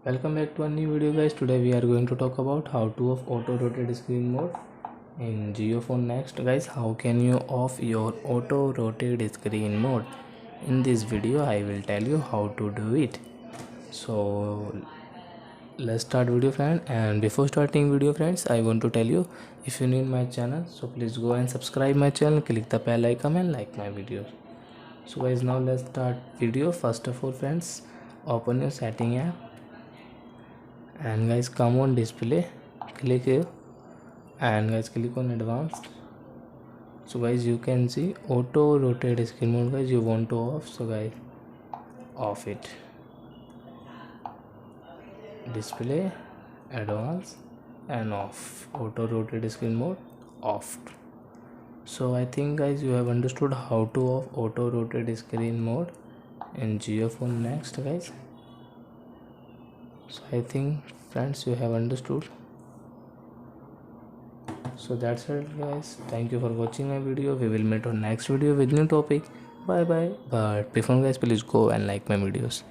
Welcome back to a new video, guys. Today we are going to talk about how to off auto rotate screen mode in JioPhone Next. Guys, how can you off your auto rotate screen mode? In this video I will tell you how to do it. So let's start video, friend. And before starting video, friends, I want to tell you, if you new in my channel, so please go and subscribe my channel, click the bell icon and like my videos. So guys, now let's start video. First of all, friends, open your setting app and guys come on display, click here and guys click on advanced. So guys, you can see auto rotate screen mode. Guys, you want to off, so guys off it. Display, advanced and off. Auto rotate screen mode off. So I think guys you have understood how to off auto rotate screen mode in JioPhone Next, guys. So I think, friends, you have understood. So that's it, guys. Thank you for watching my video. We will meet on next video with new topic. Bye bye. But before, guys, please go and like my videos.